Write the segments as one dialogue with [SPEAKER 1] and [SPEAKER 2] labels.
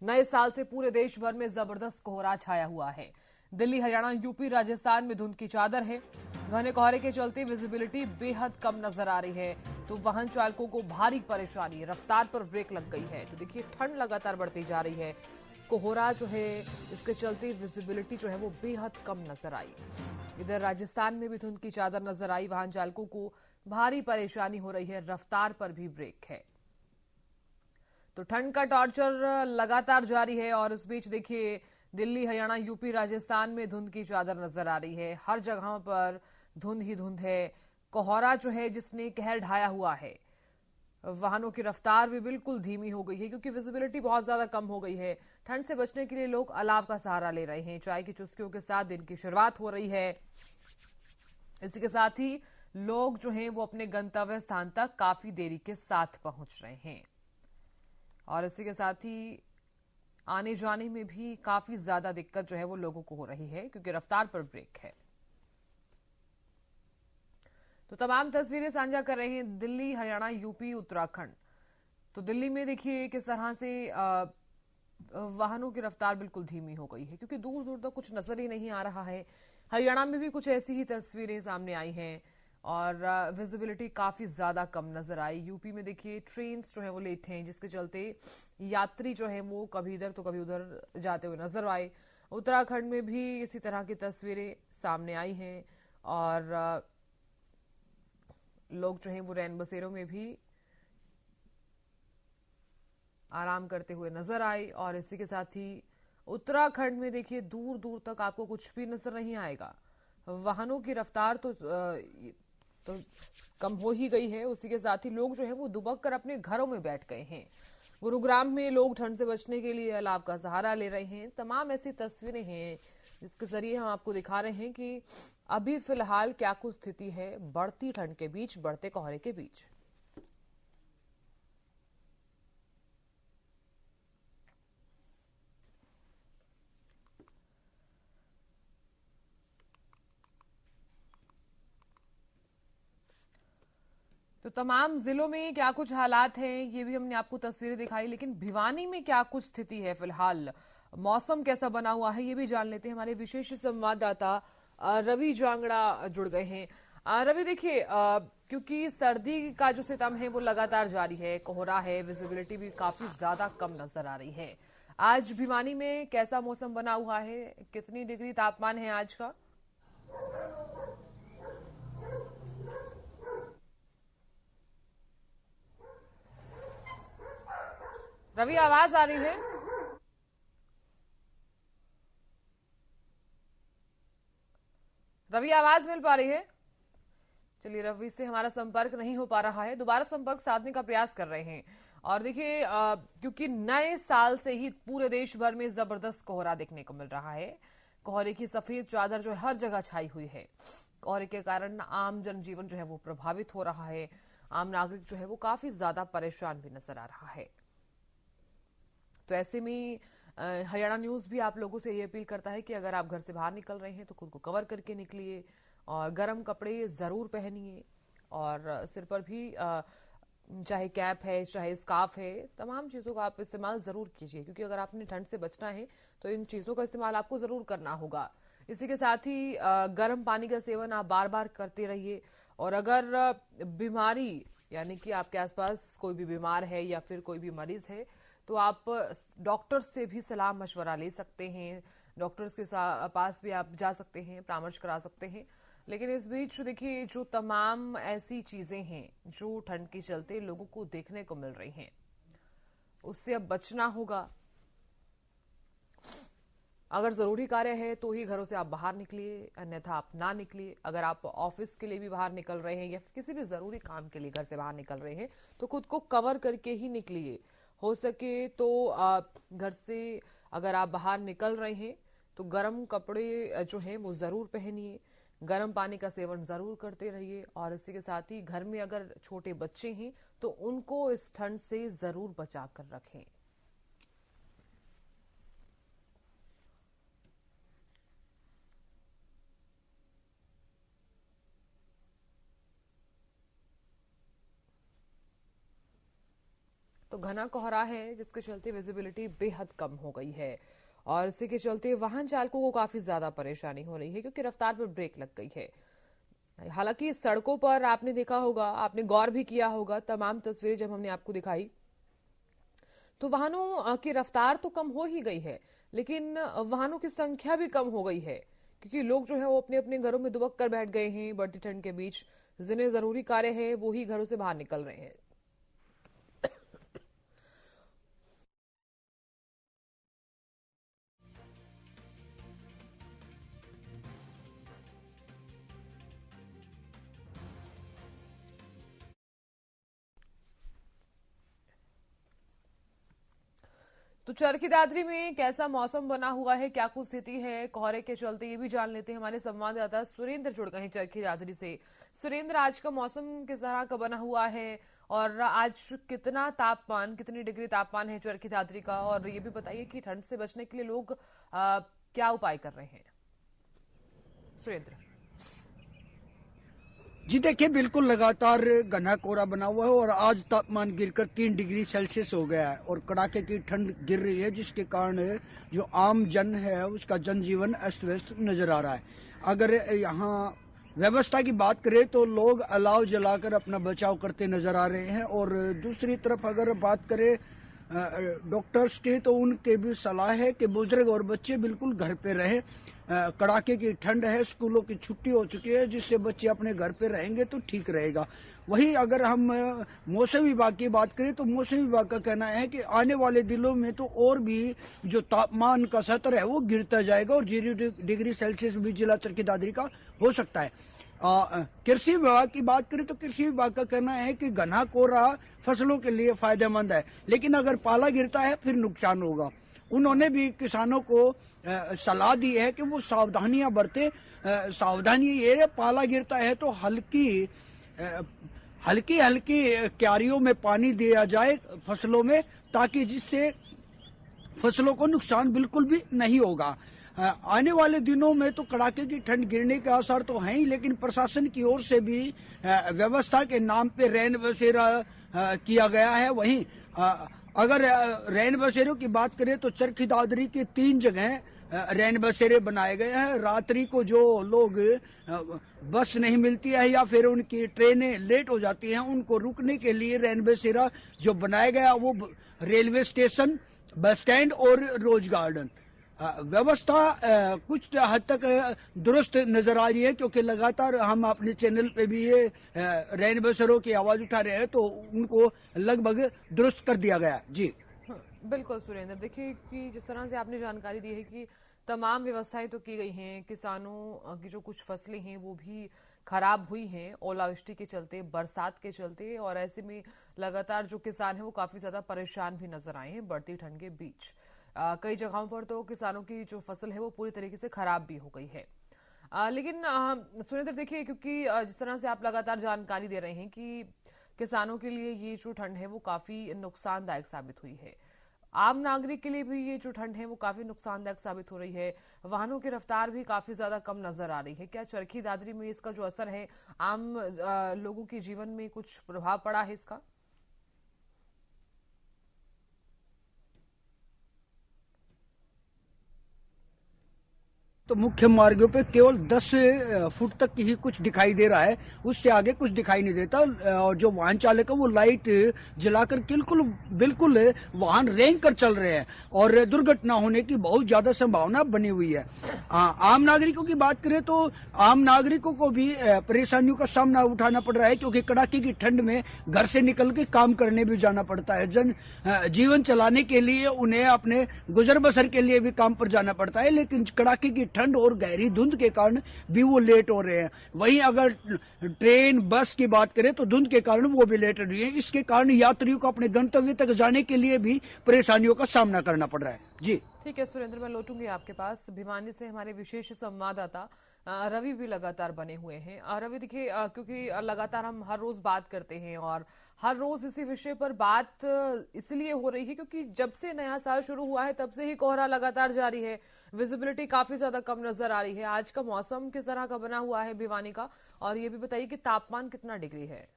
[SPEAKER 1] नए साल से पूरे देश भर में जबरदस्त कोहरा छाया हुआ है। दिल्ली, हरियाणा, यूपी, राजस्थान में धुंध की चादर है। घने कोहरे के चलते विजिबिलिटी बेहद कम नजर आ रही है, तो वाहन चालकों को भारी परेशानी, रफ्तार पर ब्रेक लग गई है। तो देखिए, ठंड लगातार बढ़ती जा रही है। कोहरा जो है, इसके चलते विजिबिलिटी जो है वो बेहद कम नजर आई। इधर राजस्थान में भी धुंध की चादर नजर आई। वाहन चालकों को भारी परेशानी हो रही है, रफ्तार पर भी ब्रेक है। तो ठंड का टॉर्चर लगातार जारी है। और इस बीच देखिए, दिल्ली, हरियाणा, यूपी, राजस्थान में धुंध की चादर नजर आ रही है। हर जगह पर धुंध ही धुंध है। कोहरा जो है, जिसने कहर ढाया हुआ है। वाहनों की रफ्तार भी बिल्कुल धीमी हो गई है, क्योंकि विजिबिलिटी बहुत ज्यादा कम हो गई है। ठंड से बचने के लिए लोग अलाव का सहारा ले रहे हैं। चाय की चुस्कियों के साथ दिन की शुरुआत हो रही है। इसी के साथ ही लोग जो हैं वो अपने गंतव्य स्थान तक काफी देरी के साथ पहुंच रहे हैं। और इसी के साथ ही आने जाने में भी काफी ज्यादा दिक्कत जो है वो लोगों को हो रही है, क्योंकि रफ्तार पर ब्रेक है। तो तमाम तस्वीरें साझा कर रहे हैं दिल्ली, हरियाणा, यूपी, उत्तराखंड। तो दिल्ली में देखिए किस तरह से वाहनों की रफ्तार बिल्कुल धीमी हो गई है, क्योंकि दूर दूर तक कुछ नजर ही नहीं आ रहा है। हरियाणा में भी कुछ ऐसी ही तस्वीरें सामने आई हैं और विजिबिलिटी काफी ज्यादा कम नजर आई। यूपी में देखिए ट्रेन जो है वो लेट हैं, जिसके चलते यात्री जो है वो कभी इधर तो कभी उधर जाते हुए नजर आए। उत्तराखंड में भी इसी तरह की तस्वीरें सामने आई हैं और लोग जो है वो रैन बसेरों में भी आराम करते हुए नजर आए। और इसी के साथ ही उत्तराखंड में देखिए दूर दूर तक आपको कुछ भी नजर नहीं आएगा। वाहनों की रफ्तार तो कम हो ही गई है। उसी के साथ ही लोग जो है वो दुबक कर अपने घरों में बैठ गए हैं। गुरुग्राम में लोग ठंड से बचने के लिए अलाव का सहारा ले रहे हैं। तमाम ऐसी तस्वीरें हैं जिसके जरिए हम आपको दिखा रहे हैं कि अभी फिलहाल क्या कुछ स्थिति है बढ़ती ठंड के बीच, बढ़ते कोहरे के बीच। तो तमाम जिलों में क्या कुछ हालात हैं ये भी हमने आपको तस्वीरें दिखाई, लेकिन भिवानी में क्या कुछ स्थिति है फिलहाल, मौसम कैसा बना हुआ है ये भी जान लेते हैं। हमारे विशेष संवाददाता रवि जांगड़ा जुड़ गए हैं। रवि देखिए, क्योंकि सर्दी का जो सितम है वो लगातार जारी है, कोहरा है, विजिबिलिटी भी काफी ज्यादा कम नजर आ रही है। आज भिवानी में कैसा मौसम बना हुआ है, कितनी डिग्री तापमान है आज का? रवि, आवाज आ रही है? रवि, आवाज मिल पा रही है? चलिए, रवि से हमारा संपर्क नहीं हो पा रहा है, दोबारा संपर्क साधने का प्रयास कर रहे हैं। और देखिए, क्योंकि नए साल से ही पूरे देश भर में जबरदस्त कोहरा देखने को मिल रहा है। कोहरे की सफेद चादर जो है हर जगह छाई हुई है। कोहरे के कारण आम जनजीवन जो है वो प्रभावित हो रहा है। आम नागरिक जो है वो काफी ज्यादा परेशान भी नजर आ रहा है। तो ऐसे में हरियाणा न्यूज भी आप लोगों से ये अपील करता है कि अगर आप घर से बाहर निकल रहे हैं तो खुद को कवर करके निकलिए और गर्म कपड़े जरूर पहनिए। और सिर पर भी चाहे कैप है, चाहे स्कार्फ है, तमाम चीजों का आप इस्तेमाल जरूर कीजिए, क्योंकि अगर आपने ठंड से बचना है तो इन चीजों का इस्तेमाल आपको जरूर करना होगा। इसी के साथ ही गर्म पानी का सेवन आप बार बार करते रहिए। और अगर बीमारी, यानी कि आपके आसपास कोई भी बीमार है या फिर कोई भी मरीज है, तो आप डॉक्टर से भी सलाह मशवरा ले सकते हैं। डॉक्टर्स के पास भी आप जा सकते हैं, परामर्श करा सकते हैं। लेकिन इस बीच देखिए, जो तमाम ऐसी चीजें हैं जो ठंड के चलते लोगों को देखने को मिल रही हैं, उससे अब बचना होगा। अगर जरूरी कार्य है तो ही घरों से आप बाहर निकलिए, अन्यथा आप ना निकलिए। अगर आप ऑफिस के लिए भी बाहर निकल रहे हैं या फिर किसी भी जरूरी काम के लिए घर से बाहर निकल रहे हैं, तो खुद को कवर करके ही निकलिए। हो सके तो घर से अगर आप बाहर निकल रहे हैं तो गर्म कपड़े जो हैं वो जरूर पहनिए। गर्म पानी का सेवन जरूर करते रहिए। और इसी के साथ ही घर में अगर छोटे बच्चे हैं तो उनको इस ठंड से जरूर बचा कर रखें। तो तो घना कोहरा है, जिसके चलते विजिबिलिटी बेहद कम हो गई है और इसी के चलते वाहन चालकों को काफी ज्यादा परेशानी हो रही है क्योंकि रफ्तार पर ब्रेक लग गई है। हालांकि सड़कों पर आपने देखा होगा, आपने गौर भी किया होगा, तमाम तस्वीरें जब हमने आपको दिखाई तो वाहनों की रफ्तार तो कम हो ही गई है, लेकिन वाहनों की संख्या भी कम हो गई है क्योंकि लोग जो है वो अपने अपने घरों में दुबक कर बैठ गए हैं। बढ़ती ठंड के बीच जिन्हें जरूरी कार्य है वो ही घरों से बाहर निकल रहे हैं। तो चरखी दादरी में कैसा मौसम बना हुआ है, क्या कुछ स्थिति है कोहरे के चलते, ये भी जान लेते हैं। हमारे संवाददाता सुरेंद्र जुड़ गए हैं चरखी दादरी से। सुरेंद्र, आज का मौसम किस तरह का बना हुआ है और आज कितना तापमान, कितनी डिग्री तापमान है चरखी दादरी का, और ये भी बताइए कि ठंड से बचने के लिए लोग क्या उपाय कर रहे हैं। सुरेंद्र
[SPEAKER 2] जी देखिए, बिल्कुल लगातार घना कोहरा बना हुआ है और आज तापमान गिरकर 3 डिग्री सेल्सियस हो गया है और कड़ाके की ठंड गिर रही है, जिसके कारण जो आम जन है उसका जनजीवन अस्त व्यस्त नजर आ रहा है। अगर यहाँ व्यवस्था की बात करें तो लोग अलाव जलाकर अपना बचाव करते नजर आ रहे हैं और दूसरी तरफ अगर बात करें डॉक्टर्स के, तो उनके भी सलाह है कि बुजुर्ग और बच्चे बिल्कुल घर पे रहें। कड़ाके की ठंड है, स्कूलों की छुट्टी हो चुकी है, जिससे बच्चे अपने घर पे रहेंगे तो ठीक रहेगा। वहीं अगर हम मौसम विभाग की बात करें तो मौसम विभाग का कहना है कि आने वाले दिनों में तो और भी जो तापमान का स्तर है वो गिरता जाएगा और 0 डिग्री सेल्सियस भी जिला चरखी दादरी का हो सकता है। कृषि विभाग की बात करें तो कृषि विभाग का कहना है कि घना कोहरा फसलों के लिए फायदेमंद है, लेकिन अगर पाला गिरता है फिर नुकसान होगा। उन्होंने भी किसानों को सलाह दी है कि वो सावधानियां बरतें। सावधानी ये है, पाला गिरता है तो हल्की हल्की क्यारियों में पानी दिया जाए फसलों में, ताकि जिससे फसलों को नुकसान बिल्कुल भी नहीं होगा। आने वाले दिनों में तो कड़ाके की ठंड गिरने के आसार तो हैं ही, लेकिन प्रशासन की ओर से भी व्यवस्था के नाम पे रैन बसेरा किया गया है। वहीं अगर रैन बसेरों की बात करें तो चरखी दादरी के 3 जगह रैन बसेरे बनाए गए हैं। रात्रि को जो लोग बस नहीं मिलती है या फिर उनकी ट्रेनें लेट हो जाती हैं, उनको रुकने के लिए रैन बसेरा जो बनाया गया वो रेलवे स्टेशन, बस स्टैंड और रोज गार्डन। व्यवस्था कुछ हद तक दुरुस्त नजर आ रही है, क्योंकि लगातार हम अपने चैनल पे भी ये रैन बसेरों की आवाज उठा रहे हैं, तो उनको लगभग दुरुस्त कर दिया गया। जी
[SPEAKER 1] बिल्कुल सुरेंद्र, देखिए कि जिस तरह से आपने जानकारी दी है कि तमाम व्यवस्थाएं तो की गई हैं, किसानों की जो कुछ फसलें हैं वो भी खराब हुई हैं ओलावृष्टि के चलते, बरसात के चलते, और ऐसे में लगातार जो किसान हैं वो काफी ज्यादा परेशान भी नजर आए हैं बढ़ती ठंड के बीच। कई जगहों पर तो किसानों की जो फसल है वो पूरी तरीके से खराब भी हो गई है। लेकिन सुरेंद्र देखिए, क्योंकि जिस तरह से आप लगातार जानकारी दे रहे हैं कि किसानों के लिए ये जो ठंड है वो काफी नुकसानदायक साबित हुई है, आम नागरिक के लिए भी ये जो ठंड है वो काफी नुकसानदायक साबित हो रही है, वाहनों की रफ्तार भी काफी ज्यादा कम नजर आ रही है। क्या चरखी दादरी में इसका जो असर है आम लोगों के जीवन में कुछ प्रभाव पड़ा है इसका?
[SPEAKER 2] तो मुख्य मार्गों पे केवल 10 फुट तक ही कुछ दिखाई दे रहा है, उससे आगे कुछ दिखाई नहीं देता। और जो वाहन चालक है वो लाइट जलाकर बिल्कुल बिल्कुल वाहन रेंग कर चल रहे हैं और दुर्घटना होने की बहुत ज्यादा संभावना बनी हुई है। आम नागरिकों की बात करें तो आम नागरिकों को भी परेशानियों का सामना उठाना पड़ रहा है, क्योंकि कड़ाके की ठंड में घर से निकल के काम करने भी जाना पड़ता है। जीवन चलाने के लिए उन्हें अपने गुजर बसर के लिए भी काम पर जाना पड़ता है, लेकिन कड़ाके की ठंड और गहरी धुंध के कारण भी वो लेट हो रहे हैं। वहीं अगर ट्रेन बस की बात करें तो धुंध के कारण वो भी लेट हो रही है। इसके कारण यात्रियों को अपने गंतव्य तक जाने के लिए भी परेशानियों का सामना करना पड़ रहा है। जी
[SPEAKER 1] ठीक है सुरेंद्र, मैं लौटूंगी आपके पास। भिवानी से हमारे विशेष संवाददाता रवि भी लगातार बने हुए हैं। रवि देखिए, क्योंकि लगातार हम हर रोज बात करते हैं और हर रोज इसी विषय पर बात इसलिए हो रही है क्योंकि जब से नया साल शुरू हुआ है तब से ही कोहरा लगातार जारी है, विजिबिलिटी काफी ज्यादा कम नजर आ रही है। आज का मौसम किस तरह का बना हुआ है भिवानी का, और ये भी बताइए कि तापमान कितना डिग्री है?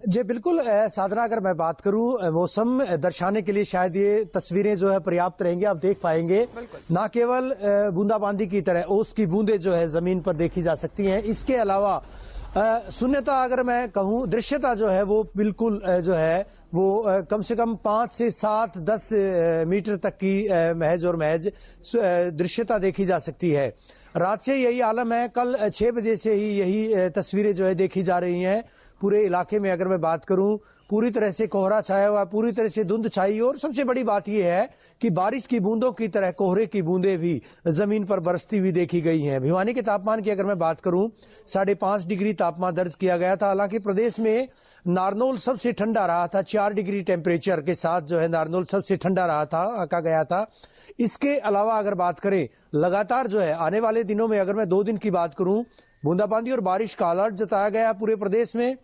[SPEAKER 3] जी बिल्कुल साधना, अगर मैं बात करूं मौसम दर्शाने के लिए शायद ये तस्वीरें जो है पर्याप्त रहेंगी। आप देख पाएंगे ना केवल बूंदाबांदी की तरह ओस की बूंदें जो है जमीन पर देखी जा सकती हैं, इसके अलावा शून्यता, अगर मैं कहूं दृश्यता जो है वो बिल्कुल जो है वो कम से कम 5 से 7 10 मीटर तक की महज और महज दृश्यता देखी जा सकती है। रात से यही आलम है, कल 6 बजे से ही यही तस्वीरें जो है देखी जा रही हैं। पूरे इलाके में अगर मैं बात करूं पूरी तरह से कोहरा छाया हुआ, पूरी तरह से धुंध छाई, और सबसे बड़ी बात यह है कि बारिश की बूंदों की तरह कोहरे की बूंदें भी जमीन पर बरसती हुई देखी गई हैं। भिवानी के तापमान की अगर मैं बात करूं 5.5 डिग्री तापमान दर्ज किया गया था। हालांकि प्रदेश में नारनौल सबसे ठंडा रहा था, 4 डिग्री टेम्परेचर के साथ जो है नारनौल सबसे ठंडा रहा था, आंका गया था। इसके अलावा अगर बात करें लगातार जो है आने वाले दिनों में, अगर मैं 2 दिन की बात करूं, बूंदाबांदी और बारिश का अलर्ट जताया गया पूरे प्रदेश में।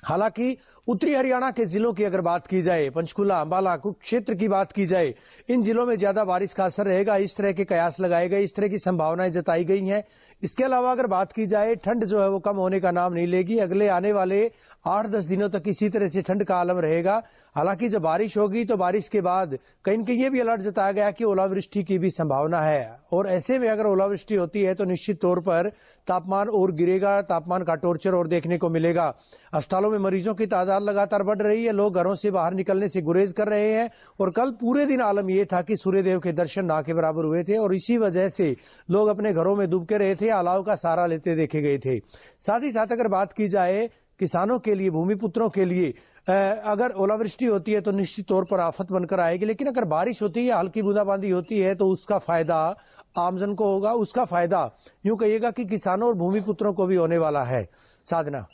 [SPEAKER 3] हालांकि उत्तरी हरियाणा के जिलों की अगर बात की जाए, पंचकुला, अंबाला, कुरुक्षेत्र की बात की जाए, इन जिलों में ज्यादा बारिश का असर रहेगा, इस तरह के कयास लगाए गए, इस तरह की संभावनाएं जताई गई हैं। इसके अलावा अगर बात की जाए, ठंड जो है वो कम होने का नाम नहीं लेगी। अगले आने वाले 8-10 दिनों तक इसी तरह से ठंड का आलम रहेगा। हालांकि जब बारिश होगी तो बारिश के बाद कहीं न कहीं ये भी अलर्ट जताया गया कि ओलावृष्टि की भी संभावना है, और ऐसे में अगर ओलावृष्टि होती है तो निश्चित तौर पर तापमान और गिरेगा, तापमान का टॉर्चर और देखने को मिलेगा। अस्पतालों में मरीजों की तादाद लगातार बढ़ रही है, लोग घरों से बाहर निकलने से गुरेज कर रहे हैं, और कल पूरे दिन आलम यह था कि सूर्यदेव के दर्शन ना के बराबर हुए थे, और इसी वजह से लोग अपने घरों में डूब के रहे थे, अलाव का सहारा लेते देखे गए थे। साथ ही साथ अगर बात की जाए किसानों के लिए, भूमिपुत्रों के लिए, अगर ओलावृष्टि होती है तो निश्चित तौर पर आफत बनकर आएगी, लेकिन अगर बारिश होती है, हल्की बूंदाबांदी होती है तो उसका फायदा आमजन को होगा, उसका फायदा यूं कहिएगा कि किसानों और भूमिपुत्रों को भी होने वाला है। साधना,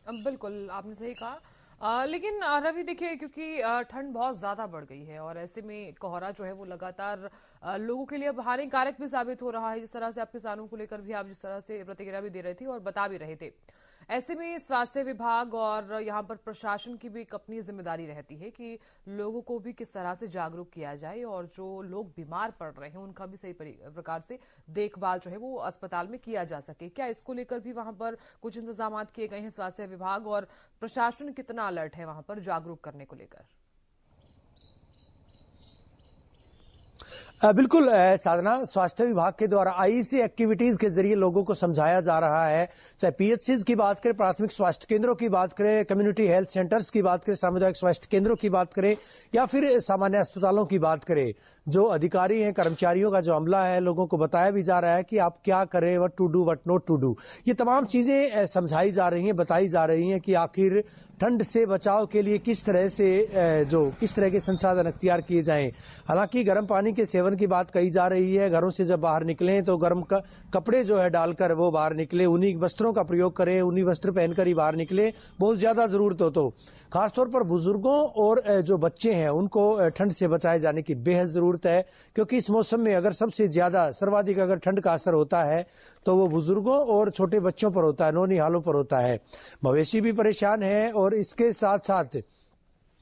[SPEAKER 1] बिल्कुल आपने सही कहा। लेकिन रवि देखिए, क्योंकि ठंड बहुत ज्यादा बढ़ गई है और ऐसे में कोहरा जो है वो लगातार लोगों के लिए अब हानिकारक भी साबित हो रहा है। जिस तरह से आप किसानों को लेकर भी आप जिस तरह से प्रतिक्रिया भी दे रहे थे और बता भी रहे थे, ऐसे में स्वास्थ्य विभाग और यहाँ पर प्रशासन की भी एक अपनी जिम्मेदारी रहती है कि लोगों को भी किस तरह से जागरूक किया जाए, और जो लोग बीमार पड़ रहे हैं उनका भी सही प्रकार से देखभाल जो है वो अस्पताल में किया जा सके। क्या इसको लेकर भी वहां पर कुछ इंतजाम किए गए हैं? स्वास्थ्य विभाग और प्रशासन कितना अलर्ट है वहां पर जागरूक करने को लेकर?
[SPEAKER 3] बिल्कुल साधना, स्वास्थ्य विभाग के द्वारा आईसी एक्टिविटीज के जरिए लोगों को समझाया जा रहा है। चाहे पीएचसीज की बात करें, प्राथमिक स्वास्थ्य केंद्रों की बात करें, कम्युनिटी हेल्थ सेंटर्स की बात करें, सामुदायिक स्वास्थ्य केंद्रों की बात करें, या फिर सामान्य अस्पतालों की बात करें, जो अधिकारी हैं, कर्मचारियों का जो अमला है, लोगों को बताया भी जा रहा है कि आप क्या करें, what to do, what not to do. ये तमाम चीजें समझाई जा रही हैं, बताई जा रही हैं कि आखिर ठंड से बचाव के लिए किस तरह के संसाधन अख्तियार किए जाएं। हालांकि गर्म पानी के सेवन की बात कही जा रही है। घरों से जब बाहर निकलें तो गर्म कपड़े जो है डालकर वो बाहर निकले, उन्हीं वस्त्रों का प्रयोग करें, उन्हीं वस्त्र पहनकर ही बाहर निकले, बहुत ज्यादा जरूरत हो तो। खासतौर पर बुजुर्गों और जो बच्चे हैं उनको ठंड से बचाए जाने की बेहद जरूरत है, क्योंकि इस मौसम में अगर सबसे ज्यादा सर्वाधिक अगर ठंड का असर होता है तो वो बुजुर्गों और छोटे बच्चों पर होता है, नौनिहालों पर होता है। मवेशी भी परेशान है, और इसके साथ साथ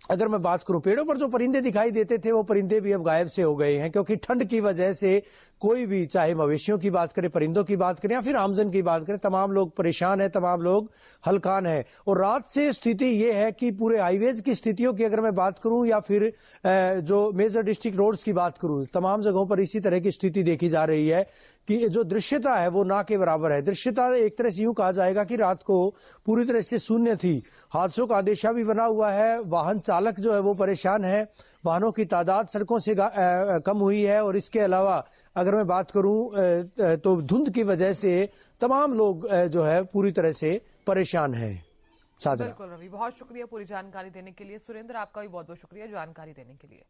[SPEAKER 3] अगर मैं बात करूं, पेड़ों पर जो परिंदे दिखाई देते थे वो परिंदे भी अब गायब से हो गए हैं, क्योंकि ठंड की वजह से कोई भी, चाहे मवेशियों की बात करें, परिंदों की बात करें या फिर आमजन की बात करें, तमाम लोग परेशान हैं, तमाम लोग हलकान हैं। और रात से स्थिति ये है कि पूरे हाईवेज की स्थितियों की अगर मैं बात करूं या फिर जो मेजर डिस्ट्रिक्ट रोड्स की बात करूं, तमाम जगहों पर इसी तरह की स्थिति देखी जा रही है कि जो दृश्यता है वो ना के बराबर है। दृश्यता एक तरह से यूं कहा जाएगा कि रात को पूरी तरह से शून्य थी। हादसों का अंदेशा भी बना हुआ है, वाहन चालक जो है वो परेशान है, वाहनों की तादाद सड़कों से कम हुई है, और इसके अलावा अगर मैं बात करूं तो धुंध की वजह से तमाम लोग जो है पूरी तरह से परेशान हैं। साधना,
[SPEAKER 1] बिल्कुल रवि, बहुत शुक्रिया पूरी जानकारी देने के लिए। सुरेंद्र, आपका भी बहुत बहुत शुक्रिया जानकारी देने के लिए।